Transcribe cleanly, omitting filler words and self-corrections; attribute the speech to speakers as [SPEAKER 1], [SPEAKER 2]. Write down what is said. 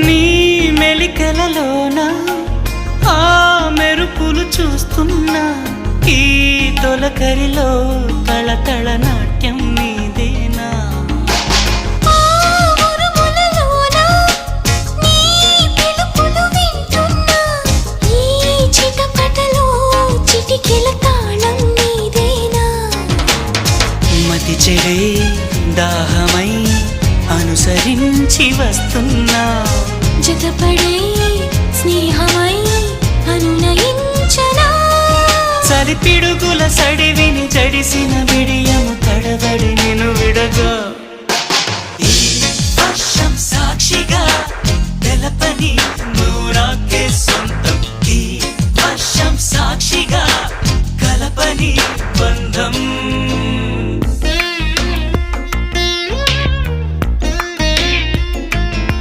[SPEAKER 1] నీ మెలికలలోన ఆ మెరుపులు చూస్తున్నా ఈ తొలకరిలో తళతళ నాట్యం నీదేనా మతి చెడే దాహమై అనుసరించి వస్తున్నా
[SPEAKER 2] జతపడే స్నేహమై అనునయించనా
[SPEAKER 1] చలి పిడుగుల సడివిని జడిసిన బిడియము తడబడి నిన్ను విడగా